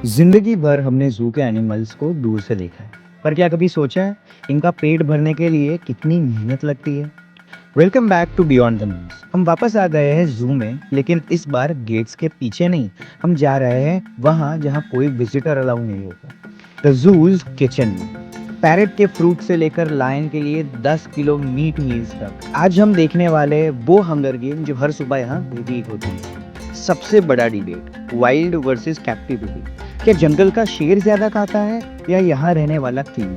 जिंदगी भर हमने जू के एनिमल्स को दूर से देखा है, पर क्या कभी सोचा है इनका पेट भरने के लिए कितनी मेहनत लगती है। Welcome back to beyond the memes. हम वापस आ गए हैं जू में, लेकिन इस बार गेट्स के पीछे नहीं। हम जा रहे हैं वहां जहां कोई विजिटर अलाउ नहीं होता, द जूज किचन में। पैरेट के फ्रूट से लेकर लायन के लिए 10 किलो मीट मील्स तक। आज हम देखने वाले हैं वो हंगर गेम जो हर सुबह यहाँ रिपीट होती है। सबसे बड़ा डिबेट, वाइल्ड वर्सेस कैप्टिविटी। क्या जंगल का शेर ज्यादा खाता है या यहाँ रहने वाला कीड़?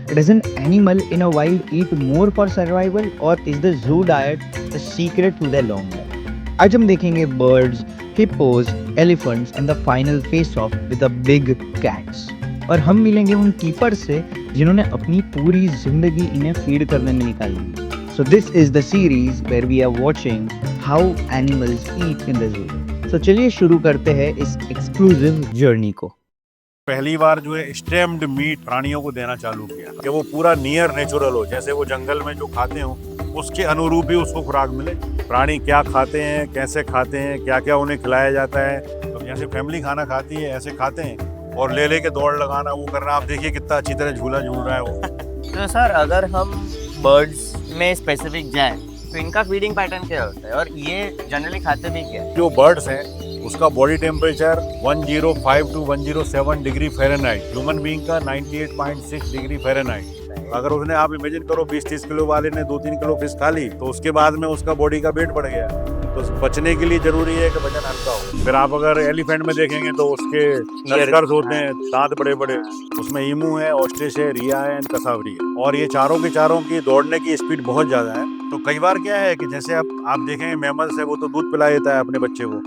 Does an animal in a wild eat more for survival, or is the zoo diet the secret to their long life? आज हम देखेंगे birds, hippos, elephants and the final face off with the big cats. और हम मिलेंगे उन keeper से जिन्होंने अपनी पूरी जिंदगी इन्हें फीड करने में निकाल दी। So this is the series where we are watching how animals eat in the zoo. So चलिए शुरू करते हैं इस एक्सक्लूसिव जर्नी को। पहली बार जो है स्टेम्ड मीट प्राणियों को देना चालू किया कि वो पूरा नियर नेचुरल हो, जैसे वो जंगल में जो खाते हो उसके अनुरूप ही उसको खुराक मिले। प्राणी क्या खाते हैं, कैसे खाते हैं, क्या क्या उन्हें खिलाया जाता है, तो जैसे फैमिली खाना खाती है ऐसे खाते हैं। और ले के दौड़ लगाना, वो करना, आप देखिए कितना अच्छी तरह झूला झूल रहा है वो। तो सर, अगर हम बर्ड्स में स्पेसिफिक जाएं तो इनका फीडिंग पैटर्न क्या होता है और ये जनरली खाते भी क्या है? जो बर्ड्स हैं उसका body temperature 105 to 107 degree Fahrenheit, human being का 98.6 डिग्री फ़ारेनहाइट। अगर उसने, आप इमेजिन करो 20-30 किलो वाले ने 2-3 किलो फिश खा ली तो उसके बाद में उसका बॉडी का वेट बढ़ गया, तो बचने के लिए जरूरी है कि वजन हल्का हो। फिर आप अगर एलिफेंट में देखेंगे तो उसके नस्कर्स होते हैं, दांत बड़े बड़े। उसमें ईमू है, ऑस्ट्रिच है, रिया है, कसावरी है। और ये चारों के चारों की दौड़ने की स्पीड बहुत ज्यादा है। तो कई बार क्या है कि जैसे आप देखेंगे मैमल्स है, वो तो दूध पिला देता है अपने बच्चे को,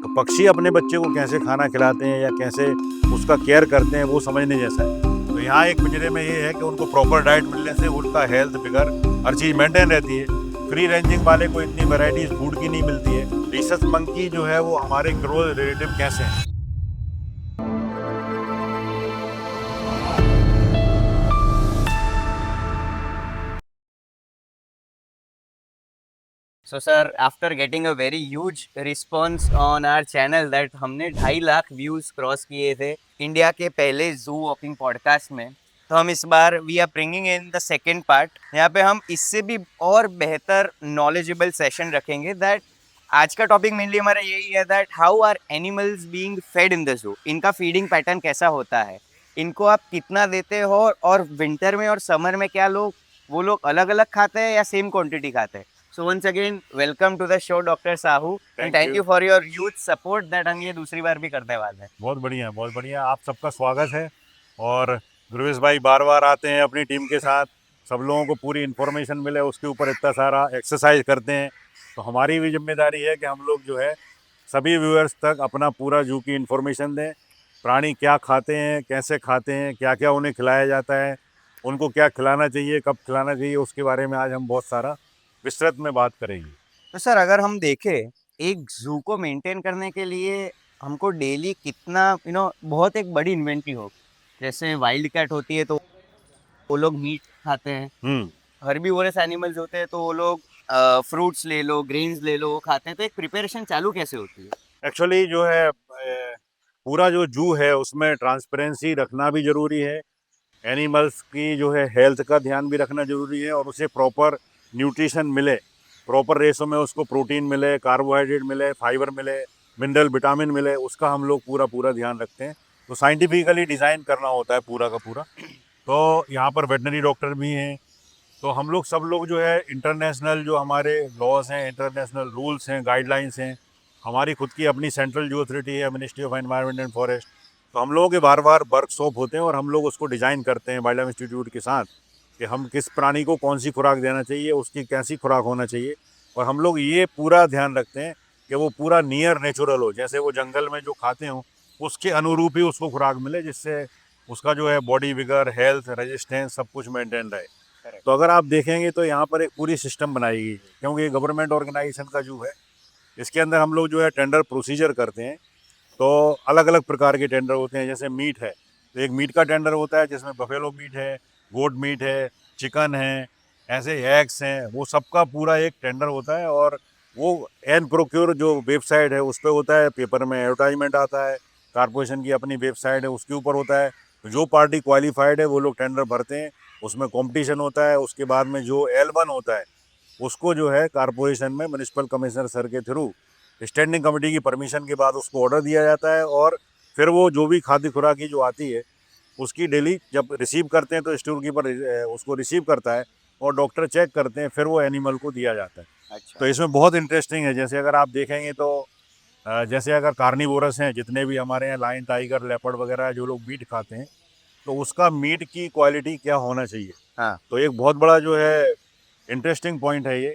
तो पक्षी अपने बच्चे को कैसे खाना खिलाते हैं या कैसे उसका केयर करते हैं वो समझने जैसा है। तो यहाँ एक पिंजरे में ये है कि उनको प्रॉपर डाइट मिलने से उनका हेल्थ, फिगर, हर चीज़ मेंटेन रहती है। फ्री रेंजिंग वाले को इतनी वैरायटीज फूड की नहीं मिलती है। रिसस मंकी जो है वो हमारे क्लोज रिलेटिव कैसे हैं? So sir, after getting a very huge response on our channel that हमने 2.5 लाख व्यूज क्रॉस किए थे इंडिया के पहले जू वॉकिंग पॉडकास्ट में, तो हम इस बार we are bringing in the second part. यहाँ पे हम इससे भी और बेहतर नॉलेजेबल सेशन रखेंगे। दैट आज का टॉपिक मेनली हमारा यही है, that how are animals being fed in the zoo. इनका फीडिंग पैटर्न कैसा होता है, इनको आप कितना देते हो, और विंटर में और समर में क्या वो लोग अलग अलग खाते हैं या सेम क्वांटिटी खाते हैं। So once again, welcome to the show, Dr. Sahu, and thank you for your huge support that हम ये दूसरी बार भी करने वाले हैं। बहुत बढ़िया, बहुत बढ़िया। आप सबका स्वागत है। और ध्रुवेश भाई बार बार आते हैं अपनी टीम के साथ, सब लोगों को पूरी इन्फॉर्मेशन मिले, उसके ऊपर इतना सारा एक्सरसाइज करते हैं। तो हमारी भी जिम्मेदारी है कि हम लोग जो है सभी व्यूअर्स तक अपना पूरा जू की इन्फॉर्मेशन दें। प्राणी क्या खाते हैं, कैसे खाते हैं, क्या क्या उन्हें खिलाया जाता है, उनको क्या खिलाना चाहिए, कब खिलाना चाहिए, उसके बारे में आज हम बहुत सारा विस्तृत में बात करेंगे। तो सर, अगर हम देखें एक जू को मेंटेन करने के लिए हमको डेली कितना बहुत एक बड़ी इन्वेंट्री हो। जैसे वाइल्ड कैट होती है तो वो लोग मीट खाते हैं, हर्बीवोरस एनिमल्स होते हैं तो वो लोग फ्रूट्स ले लो, ग्रेन्स ले लो, वो खाते हैं। तो एक प्रिपरेशन चालू कैसे होती है? एक्चुअली जो है पूरा जो जू है उसमें ट्रांसपेरेंसी रखना भी ज़रूरी है। एनिमल्स की जो है हेल्थ का ध्यान भी रखना ज़रूरी है, और उसे प्रॉपर न्यूट्रिशन मिले, प्रॉपर रेशो में उसको प्रोटीन मिले, कार्बोहाइड्रेट मिले, फाइबर मिले, मिनरल, विटामिन मिले, उसका हम लोग पूरा पूरा ध्यान रखते हैं। तो साइंटिफिकली डिज़ाइन करना होता है पूरा का पूरा। तो यहाँ पर वेटनरी डॉक्टर भी हैं। तो हम लोग सब लोग जो है इंटरनेशनल जो हमारे लॉज हैं, इंटरनेशनल रूल्स हैं, गाइडलाइंस हैं, हमारी खुद की अपनी सेंट्रल जू अथॉरिटी है, ministry of environment and forest. तो हम लोगों के बार बार वर्कशॉप होते हैं और हम लोग उसको डिज़ाइन करते हैं वाइल्ड लाइफ इंस्टीट्यूट के साथ कि हम किस प्राणी को कौन सी खुराक देना चाहिए, उसकी कैसी खुराक होना चाहिए। और हम लोग ये पूरा ध्यान रखते हैं कि वो पूरा नियर नेचुरल हो, जैसे वो जंगल में जो खाते हो उसके अनुरूप ही उसको खुराक मिले, जिससे उसका जो है बॉडी विगर, हेल्थ, रेजिस्टेंस सब कुछ मेंटेन रहे। तो अगर आप देखेंगे तो यहाँ पर एक पूरी सिस्टम बनाई गई है, क्योंकि ये गवर्नमेंट ऑर्गेनाइजेशन का जू है। इसके अंदर हम लोग जो है टेंडर प्रोसीजर करते हैं। तो अलग अलग प्रकार के टेंडर होते हैं। जैसे मीट है तो एक मीट का टेंडर होता है जिसमें बफेलो मीट है, गोट मीट है, चिकन है, ऐसे एग्स हैं, वो सबका पूरा एक टेंडर होता है। और वो एन प्रोक्योर जो वेबसाइट है उस पर होता है, पेपर में एडवर्टाइजमेंट आता है, कारपोरेशन की अपनी वेबसाइट है, उसके ऊपर होता है। तो जो पार्टी क्वालिफाइड है वो लोग टेंडर भरते हैं, उसमें कंपटीशन होता है। उसके बाद में जो L1 होता है उसको जो है कारपोरेशन में म्यूनिसिपल कमिश्नर सर के थ्रू स्टैंडिंग कमेटी की परमिशन के बाद उसको ऑर्डर दिया जाता है, और फिर वो जो भी खाद्य खुराकी जो आती है उसकी डेली जब रिसीव करते हैं तो स्टोर कीपर उसको रिसीव करता है और डॉक्टर चेक करते हैं, फिर वो एनिमल को दिया जाता है। अच्छा। तो इसमें बहुत इंटरेस्टिंग है। जैसे अगर आप देखेंगे तो जैसे अगर कार्निवोरस हैं जितने भी हमारे यहाँ लायन, टाइगर, लेपर्ड वगैरह जो लोग मीट खाते हैं, तो उसका मीट की क्वालिटी क्या होना चाहिए। हाँ। तो एक बहुत बड़ा जो है इंटरेस्टिंग पॉइंट है ये।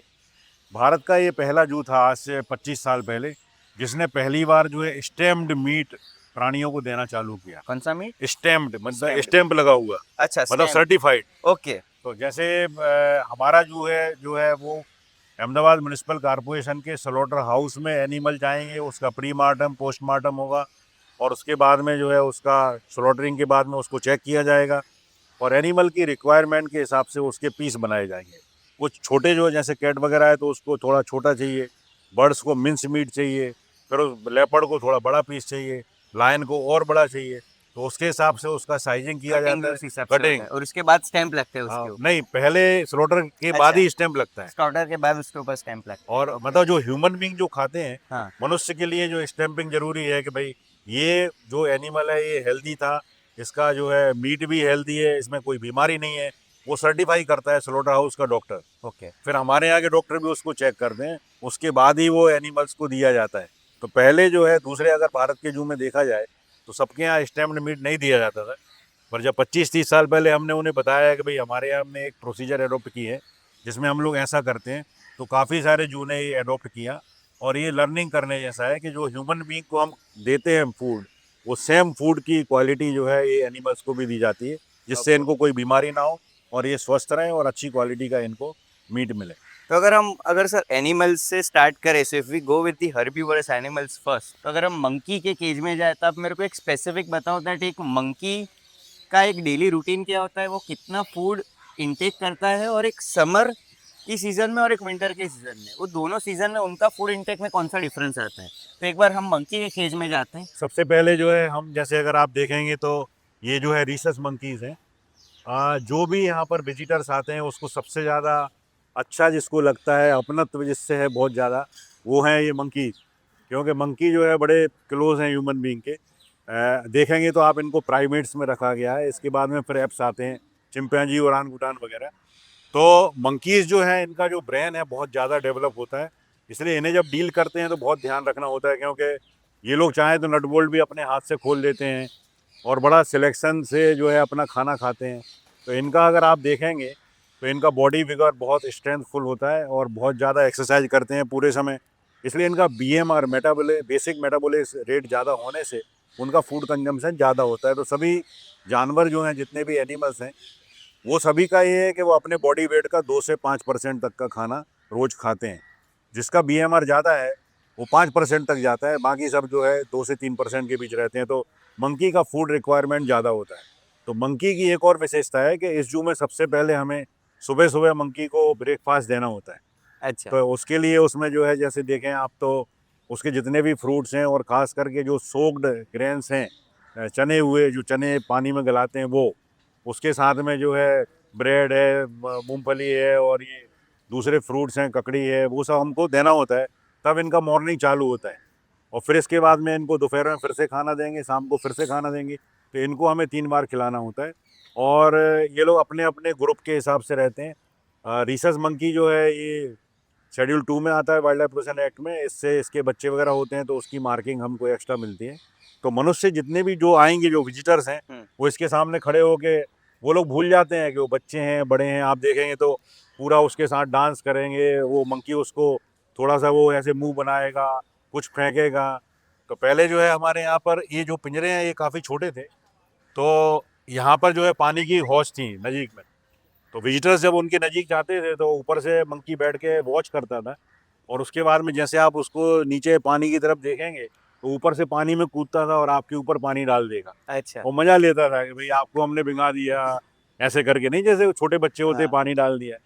भारत का ये पहला जू था आज से 25 साल पहले, जिसने पहली बार जो है स्टेम्ड मीट प्राणियों को देना चालू किया। कौन सा मीट? स्टेम्ड मतलब Stamped. स्टैम्प लगा हुआ, अच्छा, मतलब stamp. सर्टिफाइड। ओके। तो जैसे हमारा जो है वो अहमदाबाद म्यूनिसिपल कॉरपोरेशन के स्लॉटर हाउस में एनिमल जाएंगे, उसका प्री मार्टम पोस्टमार्टम होगा, और उसके बाद में जो है उसका स्लॉटरिंग के बाद में उसको चेक किया जाएगा, और एनिमल की रिक्वायरमेंट के हिसाब से उसके पीस बनाए जाएंगे। कुछ छोटे जो है जैसे कैट वगैरह है तो उसको थोड़ा छोटा चाहिए, बर्ड्स को मिंस मीट चाहिए, फिर उस लेपर्ड को थोड़ा बड़ा पीस चाहिए, लायन को और बड़ा चाहिए, तो उसके हिसाब से उसका साइजिंग किया Cutting जाता उस है। हिसाब से होता कटिंग, है, और उसके बाद स्टैंप लगते हैं हाँ, उसके ऊपर। नहीं पहले स्लॉटर के बाद अच्छा। ही स्टैंप लगता है। स्काउटर के बाद उसके ऊपर स्टैंप लगता है। और मतलब जो ह्यूमन बींग जो खाते हैं, हाँ। मनुष्य के लिए जो स्टैंपिंग जरूरी है कि भाई ये जो एनिमल है ये हेल्दी था, इसका जो है मीट भी हेल्दी है, इसमें कोई बीमारी नहीं है, वो सर्टिफाई करता है स्लॉटर हाउस का डॉक्टर। ओके। फिर हमारे यहाँ के डॉक्टर भी उसको चेक करते हैं, उसके बाद ही वो एनिमल्स को दिया जाता है। तो पहले जो है दूसरे अगर भारत के जू में देखा जाए तो सबके यहाँ स्टैम्प्ड मीट नहीं दिया जाता था, पर जब 25-30 साल पहले हमने उन्हें बताया कि भाई हमारे यहाँ हमने एक प्रोसीजर एडॉप्ट की है जिसमें हम लोग ऐसा करते हैं, तो काफ़ी सारे जू ने ये अडॉप्ट किया। और ये लर्निंग करने जैसा है कि जो ह्यूमन बींग को हम देते हैं फूड, वो सेम फूड की क्वालिटी जो है ये एनिमल्स को भी दी जाती है, जिससे इनको कोई बीमारी ना हो और ये स्वस्थ रहें और अच्छी क्वालिटी का इनको मीट मिले। तो अगर सर एनिमल्स से स्टार्ट करें, so if we go with the herbivorous animals first, तो अगर हम मंकी के केज में जाए तो आप मेरे को एक स्पेसिफिक बताओ दैट एक मंकी का एक डेली रूटीन क्या होता है, वो कितना फूड इनटेक करता है, और एक समर की सीजन में और एक विंटर के सीजन में, वो दोनों सीजन में उनका फूड इनटेक में कौन सा डिफरेंस आता है। तो एक बार हम मंकी के केज में जाते हैं। सबसे पहले जो है हम जैसे अगर आप देखेंगे तो ये जो है रीसस मंकीज़ हैं, जो भी यहाँ पर विजिटर्स आते हैं उसको सबसे ज़्यादा अच्छा जिसको लगता है, अपनत्व जिससे है बहुत ज़्यादा, वो हैं ये मंकी। क्योंकि मंकी जो है बड़े क्लोज हैं ह्यूमन बीइंग के। देखेंगे तो आप इनको प्राइमेट्स में रखा गया है, इसके बाद में फिर एप्स आते हैं, चिंपैंजी, ओरांगुटान वगैरह। तो मंकीज़ जो है इनका जो ब्रेन है बहुत ज़्यादा डेवलप होता है, इसलिए इन्हें जब डील करते हैं तो बहुत ध्यान रखना होता है, क्योंकि ये लोग चाहें तो नट बोल्ट भी अपने हाथ से खोल देते हैं और बड़ा सिलेक्शन से जो है अपना खाना खाते हैं। तो इनका अगर आप देखेंगे तो इनका बॉडी फिगर बहुत स्ट्रेंथफुल होता है और बहुत ज़्यादा एक्सरसाइज करते हैं पूरे समय, इसलिए इनका BMR बेसिक मेटाबॉलिक रेट ज़्यादा होने से उनका फूड कंजम्पशन ज़्यादा होता है। तो सभी जानवर जो हैं जितने भी एनिमल्स हैं वो सभी का ये है कि वो अपने बॉडी वेट का 2 से 5% तक का खाना रोज़ खाते हैं। जिसका BMR ज़्यादा है वो 5% तक जाता है, बाकी सब जो है 2 से 3% के बीच रहते हैं। तो मंकी का फूड रिक्वायरमेंट ज़्यादा होता है। तो मंकी की एक और विशेषता है कि इस जू में सबसे पहले हमें सुबह सुबह मंकी को ब्रेकफास्ट देना होता है। अच्छा। तो उसके लिए उसमें जो है जैसे देखें आप तो उसके जितने भी फ्रूट्स हैं और ख़ास करके जो सोक्ड ग्रेन्स हैं, चने हुए जो चने पानी में गलाते हैं वो, उसके साथ में जो है ब्रेड है, मूंगफली है और ये दूसरे फ्रूट्स हैं, ककड़ी है, वो सब हमको देना होता है, तब इनका मॉर्निंग चालू होता है। और फिर इसके बाद में इनको दोपहर में फिर से खाना देंगे, शाम को फिर से खाना देंगे। तो इनको हमें 3 बार खिलाना होता है और ये लोग अपने अपने ग्रुप के हिसाब से रहते हैं। रीसस मंकी जो है ये शेड्यूल 2 में आता है वाइल्ड लाइफ प्रोटेक्शन एक्ट में, इससे इसके बच्चे वगैरह होते हैं तो उसकी मार्किंग हमको एक्स्ट्रा मिलती है। तो मनुष्य जितने भी जो आएंगे जो विजिटर्स हैं वो इसके सामने खड़े होके वो लोग भूल जाते हैं कि वो बच्चे हैं बड़े हैं। आप देखेंगे तो पूरा उसके साथ डांस करेंगे, वो मंकी उसको थोड़ा सा वो ऐसे मुंह बनाएगा, कुछ फेंकेगा। तो पहले जो है हमारे यहाँ पर ये जो पिंजरे हैं ये काफ़ी छोटे थे, तो यहाँ पर जो है पानी की हौज थी नज़दीक में, तो विजिटर्स जब उनके नज़दीक जाते थे तो ऊपर से मंकी बैठ के वॉच करता था, और उसके बाद में जैसे आप उसको नीचे पानी की तरफ देखेंगे तो ऊपर से पानी में कूदता था और आपके ऊपर पानी डाल देगा अच्छा। और मज़ा लेता था कि भाई आपको हमने भिगा दिया, ऐसे करके नहीं जैसे छोटे बच्चे होते हाँ। पानी डाल दिया,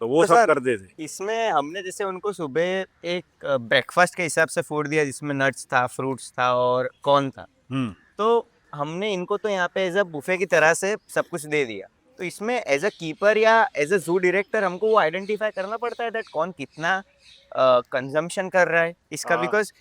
तो वो तो सब सर, करते थे। इसमें हमने जैसे उनको सुबह एक ब्रेकफास्ट के हिसाब से फूड दिया जिसमें नट्स था, फ्रूट्स था और कॉर्न था। तो हमने इनको तो यहाँ पे एज अ बुफे की तरह से सब कुछ दे दिया, तो इसमें एज अ कीपर या एज अ जू डायरेक्टर हमको वो आइडेंटिफाई करना पड़ता है दैट कौन कितना कंजम्पशन कर रहा है इसका, हाँ। बिकॉज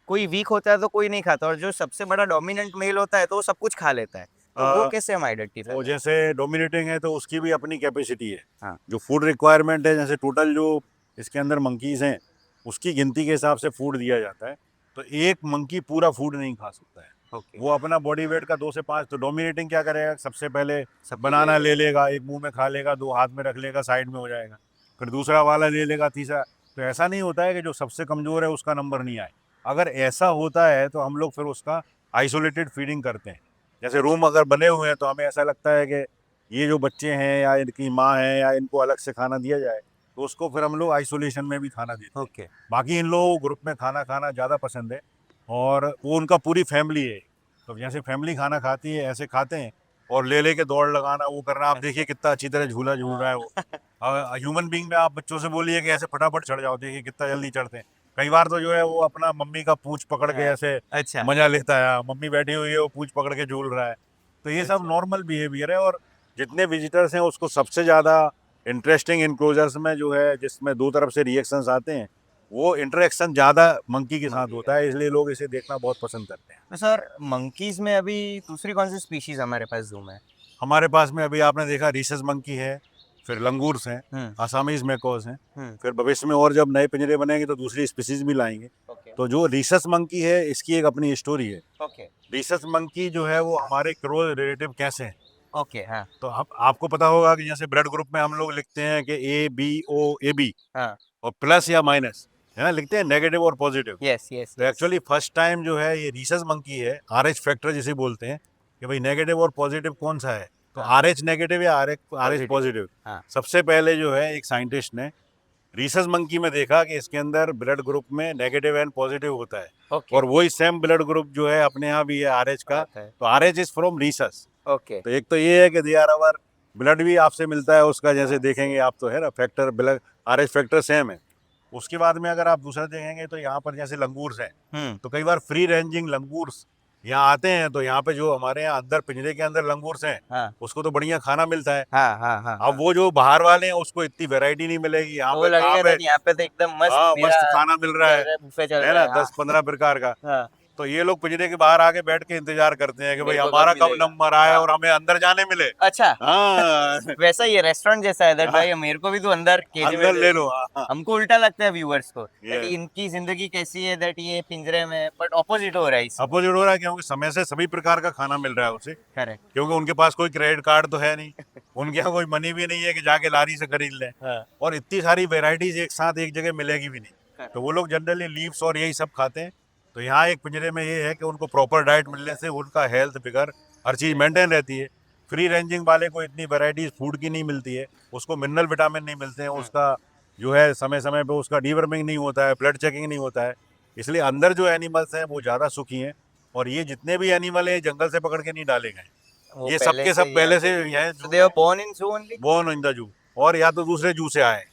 कोई वीक होता है तो कोई नहीं खाता, और जो सबसे बड़ा डोमिनेंट मेल होता है तो वो सब कुछ खा लेता है, तो वो अ, कैसे हम आइडेंटिफाई वो करें? जैसे डोमिनेटिंग है तो उसकी भी अपनी कैपेसिटी है। हाँ। जो फूड रिक्वायरमेंट है, जैसे टोटल जो इसके अंदर मंकीज हैं उसकी गिनती के हिसाब से फूड दिया जाता है। तो एक मंकी पूरा फूड नहीं खा सकता है। ओके। वो अपना बॉडी वेट का 2 से 5। तो डोमिनेटिंग क्या करेगा, सबसे पहले सब बनाना ले लेगा, एक मुंह में खा लेगा, 2 हाथ में रख लेगा, साइड में हो जाएगा, फिर दूसरा वाला ले लेगा, तीसरा। तो ऐसा नहीं होता है कि जो सबसे कमज़ोर है उसका नंबर नहीं आए। अगर ऐसा होता है तो हम लोग फिर उसका आइसोलेटेड फीडिंग करते हैं। जैसे रूम अगर बने हुए हैं तो हमें ऐसा लगता है कि ये जो बच्चे हैं या इनकी माँ है या इनको अलग से खाना दिया जाए, तो उसको फिर हम लोग आइसोलेशन में भी खाना देते हैं। ओके। बाकी इन लोगों को ग्रुप में खाना खाना ज़्यादा पसंद है, और वो उनका पूरी फैमिली है। तो जैसे फैमिली खाना खाती है ऐसे खाते हैं, और ले के दौड़ लगाना वो करना। आप देखिए कितना अच्छी तरह झूला झूल रहा है वो। ह्यूमन बींग में आप बच्चों से बोलिए कि ऐसे फटाफट चढ़ जाओ, देखिए कितना जल्दी चढ़ते हैं। कई बार तो जो है वो अपना मम्मी का पूंछ पकड़ के ऐसे अच्छा। मजा लेता है, मम्मी बैठी हुई है वो पूंछ पकड़ के झूल रहा है। तो ये सब नॉर्मल बिहेवियर है। और जितने विजिटर्स हैं उसको सबसे ज़्यादा इंटरेस्टिंग इनक्लोजर्स में जो है, जिसमें 2 तरफ से रिएक्शंस आते हैं, वो इंटरेक्शन ज़्यादा मंकी के साथ होता है, इसलिए लोग इसे देखना बहुत पसंद करते हैं। तो सर मंकीज में अभी दूसरी कौन सी स्पीशीज हमारे पास जू में? हमारे पास में अभी आपने देखा रीसस मंकी है, फिर लंगूर्स हैं, हम्म। आसामीज मैकोज हैं। हम्म। फिर भविष्य में और जब नए पिंजरे बनेंगे तो दूसरी स्पीसीज भी लाएंगे। ओके। तो जो रीसस मंकी है इसकी एक अपनी स्टोरी है। ओके। रीसस मंकी जो है वो हमारे क्लोज रिलेटिव कैसे हैं। ओके। हाँ। तो आपको पता होगा कि जैसे ब्लड ग्रुप में हम लोग लिखते हैं कि ABO AB, हाँ। और प्लस या माइनस है ना, लिखते हैं नेगेटिव और पॉजिटिव। Yes yes. तो एक्चुअली फर्स्ट टाइम जो है ये रीसस मंकी है, RH फैक्टर जिसे बोलते हैं, कि भाई नेगेटिव और पॉजिटिव कौन सा है। तो RH नेगेटिव या RH Positive. पॉजिटिव। हाँ। सबसे पहले जो है एक साइंटिस्ट ने रीसस मंकी में देखा कि इसके अंदर ब्लड ग्रुप में नेगेटिव एंड पॉजिटिव होता है, ओके। और वही सेम ब्लड ग्रुप जो है अपने यहाँ भी है RH का। आता है। तो RH is from Rhesus. Okay. तो एक तो ये है कि दे आर अवर ब्लड भी आपसे मिलता है उसका, जैसे देखेंगे आप तो है ना, factor blood RH factor same है। उसके बाद में अगर आप दूसरा देखेंगे तो यहाँ पर जैसे लंगूर्स हैं, तो कई बार फ्री रेंजिंग लंगूर्स यहाँ आते हैं। तो यहाँ पे जो हमारे यहाँ अंदर पिंजरे के अंदर लंगूर्स हैं, हाँ उसको तो बढ़िया खाना मिलता है। हाँ हाँ हाँ। अब वो जो बाहर वाले हैं उसको इतनी वैरायटी नहीं मिलेगी। यहाँ वो पे कहाँ लगेगा पे that यहाँ पे तो एकदम मस्त हाँ मेरा मस्त खाना मिल रहा बुफे चल है रहा ना, है। हाँ 10-15 प्रकार का। हाँ। तो ये लोग पिंजरे के बाहर आके बैठ के इंतजार करते हैं कि भाई मेरे को हमारा कब कब मिलेगा। नंबर आए हाँ। और हमें अंदर जाने मिले। अच्छा। हाँ वैसा ही है, रेस्टोरेंट जैसा है that हाँ। भाई मेरे को भी तो अंदर केजे में अंदर दे ले दो। लो। हाँ, हमको उल्टा लगता है व्यूअर्स को ये that इनकी जिंदगी कैसी है, that ये पिंजरे में, बट ऑपोजिट हो रहा है इसमें। अपोजिट हो रहा है, क्योंकि समय से सभी प्रकार का खाना मिल रहा है उसे। करेक्ट। क्योंकि उनके पास कोई क्रेडिट कार्ड तो है नहीं, उनके यहाँ कोई मनी भी नहीं है कि जाके लारी से खरीद लें, हाँ। और इतनी सारी वेराइटीज एक साथ एक जगह मिलेगी भी नहीं। तो वो लोग जनरली लीव्स और यही सब खाते हैं। तो यहाँ एक पिंजरे में ये है कि उनको प्रॉपर डाइट मिलने से उनका हेल्थ फिगर हर चीज़ मेंटेन रहती है। फ्री रेंजिंग वाले को इतनी वैरायटीज फूड की नहीं मिलती है, उसको मिनरल विटामिन नहीं मिलते हैं, उसका जो है समय समय पे उसका डीवर्मिंग नहीं होता है, ब्लड चेकिंग नहीं होता है। इसलिए अंदर जो एनिमल्स हैं वो ज़्यादा सुखी हैं। और ये जितने भी एनिमल हैं जंगल से पकड़ के नहीं डाले गए, वो ये पहले सब के सब ही पहले यहाँ से पे- यहाँ So they were born in zoo only? Born in the zoo, और या तो दूसरे जू से आए।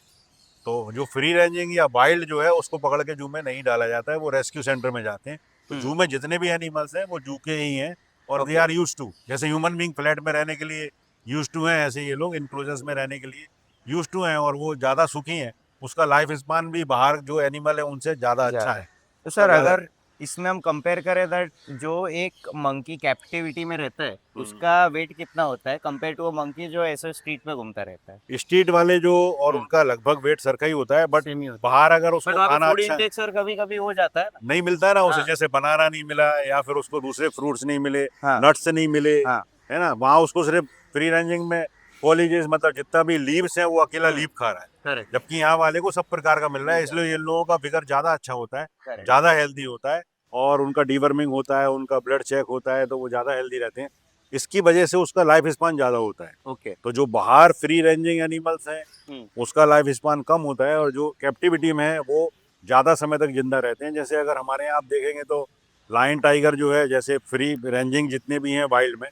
तो जो फ्री रेंजिंग या वाइल्ड जो है उसको पकड़ के जू में नहीं डाला जाता है, वो रेस्क्यू सेंटर में जाते हैं। तो जू में जितने भी एनिमल्स हैं वो जू के ही हैं, और दे आर यूज टू, जैसे ह्यूमन बींग फ्लैट में रहने के लिए यूज टू हैं, ऐसे ये लोग इनक्लोजर्स में रहने के लिए यूज टू हैं, और वो ज़्यादा सुखी हैं। उसका लाइफ स्पान भी बाहर जो एनिमल है उनसे ज़्यादा अच्छा है। तो सर ज़्यादा- अगर इसमें हम कंपेयर करें दैट जो एक मंकी कैप्टिविटी में रहता है उसका वेट कितना होता है कंपेयर टू मंकी जो ऐसे स्ट्रीट में घूमता रहता है? स्ट्रीट वाले जो, और उनका लगभग वेट सर का ही होता है, बट Same ही होता है। बाहर अगर उसको बट वहाँ पे खाना फूड अच्छा इंटेक सर कभी कभी हो जाता है ना। नहीं मिलता है ना उसे, हाँ। जैसे बनाना नहीं मिला या फिर उसको दूसरे फ्रूट्स नहीं मिले, हाँ। नट्स नहीं मिले, हाँ। है ना, वहाँ उसको सिर्फ फ्री रेंजिंग में कॉलेजेस मतलब जितना भी लीव्स हैं वो अकेला लीव खा रहा है, करेक्ट। जबकि यहाँ वाले को सब प्रकार का मिल रहा है। इसलिए ये लोगों का फिगर ज़्यादा अच्छा होता है, करेक्ट। ज़्यादा हेल्दी होता है, और उनका डीवर्मिंग होता है, उनका ब्लड चेक होता है, तो वो ज़्यादा हेल्दी रहते हैं। इसकी वजह से उसका लाइफ स्पान ज़्यादा होता है। ओके। तो जो बाहर फ्री रेंजिंग एनिमल्स हैं उसका लाइफ स्पान कम होता है, और जो कैप्टिविटी में है वो ज़्यादा समय तक जिंदा रहते हैं। जैसे अगर हमारे यहाँ आप देखेंगे तो लायन टाइगर जो है, जैसे फ्री रेंजिंग जितने भी हैं वाइल्ड में,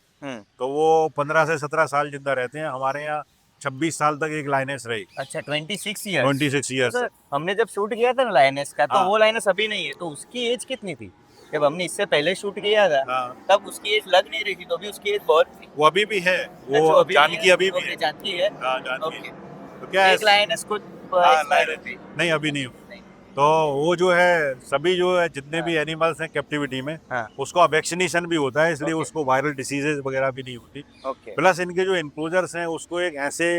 तो वो 15 से 17 साल जिंदा रहते हैं। हमारे यहाँ 26 साल तक एक लाइनेस रही, अच्छा 26 ईयर्स। 26 ईयर्स। सर हमने जब शूट किया था ना लायनेस का, तो हाँ। वो लायनेस अभी नहीं है, तो उसकी एज कितनी थी? जब हमने इससे पहले शूट किया था हाँ, तब उसकी एज लग नहीं रही थी, तो भी उसकी एज बहुत थी। वो अभी भी है, अच्छा, वो जानकी अभी भी ओके, है। जानकी है। हाँ, जानकी ओके, है। तो क्या है, एक लायनेस को हाँ, एक्सपायर लाइन हो गई। नहीं अभी नहीं हुई। नहीं। तो वो जो है सभी जो है जितने हाँ। भी एनिमल्स हैं कैप्टिविटी में, हाँ। उसका वैक्सीनेशन भी होता है, इसलिए ओके। उसको वायरल डिसीजेज वगैरह भी नहीं होती। ओके। प्लस इनके जो इनक्लोजर्स हैं उसको एक ऐसे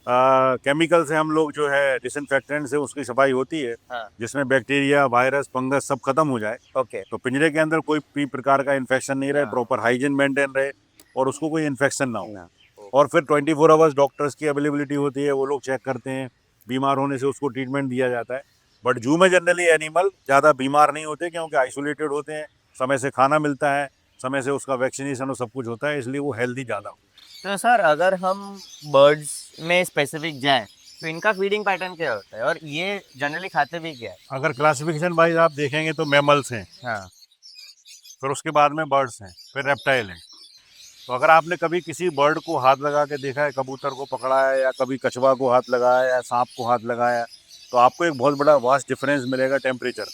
केमिकल से हम लोग जो है डिसइंफेक्टेंट से उसकी सफाई होती है, हाँ। जिसमें बैक्टीरिया वायरस फंगस सब खत्म हो जाए। ओके। तो पिंजरे के अंदर कोई भी प्रकार का इन्फेक्शन नहीं रहे, हाँ। प्रॉपर हाइजीन मेंटेन रहे और उसको कोई इन्फेक्शन ना हो। ना। और फिर 24 आवर्स डॉक्टर्स की अवेलेबिलिटी होती है, वो लोग चेक करते हैं, बीमार होने से उसको ट्रीटमेंट दिया जाता है। बट जू में जनरली एनिमल ज़्यादा बीमार नहीं होते क्योंकि आइसोलेटेड होते हैं, समय से खाना मिलता है, समय से उसका वैक्सीनेशन और सब कुछ होता है, इसलिए वो हेल्दी ज़्यादा होते तो सर अगर हम बर्ड्स में स्पेसिफिक जाएं तो इनका फीडिंग पैटर्न क्या होता है और ये जनरली खाते भी क्या है? हैं। अगर क्लासिफिकेशन वाइज आप देखेंगे तो मैमल्स हैं, हाँ। फिर उसके बाद में बर्ड्स हैं, फिर रेप्टाइल हैं। तो अगर आपने कभी किसी बर्ड को हाथ लगा के देखा है, कबूतर को पकड़ा है या कभी कछुआ को हाथ लगाया या सांप को हाथ लगाया, तो आपको एक बहुत बड़ा वास्ट डिफरेंस मिलेगा टेम्परेचर।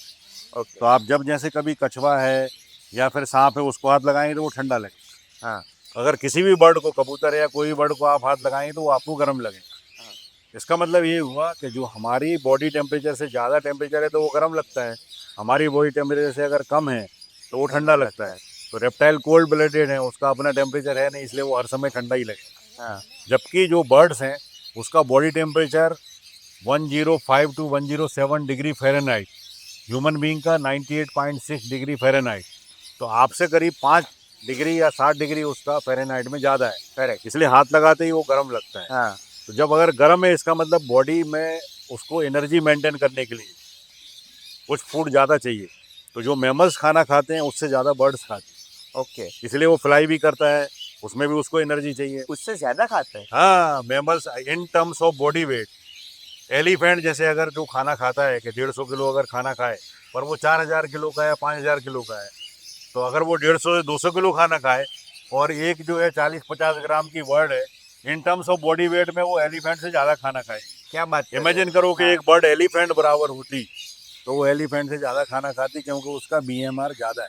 ओके। तो आप जब जैसे कभी कछुआ है या फिर सांप है उसको हाथ लगाएंगे तो वो ठंडा लगेगा। हाँ। अगर किसी भी बर्ड को, कबूतर या कोई बर्ड को आप हाथ लगाएंगे तो वो आपको गर्म लगेगा। हाँ। इसका मतलब ये हुआ कि जो हमारी बॉडी टेम्परेचर से ज़्यादा टेम्परेचर है तो वो गर्म लगता है, हमारी बॉडी टेम्परेचर से अगर कम है तो वो ठंडा लगता है। तो रेप्टाइल कोल्ड ब्लडेड है, उसका अपना टेम्परेचर है नहीं, इसलिए वो हर समय ठंडा ही लगेगा। हाँ। जबकि जो बर्ड्स हैं उसका body temperature 105 to 107 degree Fahrenheit, human being का 98.6 डिग्री फ़ारेनहाइट। तो आपसे करीब 5 डिग्री या 60 डिग्री उसका फ़ारेनहाइट में ज़्यादा है, करेक्ट। इसलिए हाथ लगाते ही वो गर्म लगता है। हाँ। तो जब अगर गर्म है इसका मतलब बॉडी में उसको एनर्जी मेंटेन करने के लिए कुछ फूड ज़्यादा चाहिए। तो जो मैमल्स खाना खाते हैं उससे ज़्यादा बर्ड्स खाते हैं, ओके। इसलिए वो फ्लाई भी करता है, उसमें भी उसको एनर्जी चाहिए। उससे ज्यादा खाते हैं? हाँ, mammals in terms of body weight, elephant जैसे अगर जो खाना खाता है कि 150 किलो अगर खाना खाए, पर वो 4000 किलो का है, 5000 किलो का है, तो अगर वो 150 से 200 किलो खाना खाए और एक जो है 40-50 ग्राम की बर्ड है, in terms of body weight में वो एलिफेंट से ज़्यादा खाना खाए। क्या बात कर रहे इमेजिन हो? करो कि हाँ। एक बर्ड एलिफेंट बराबर होती तो वो एलिफेंट से ज़्यादा खाना खाती, क्योंकि उसका बीएमआर ज़्यादा है,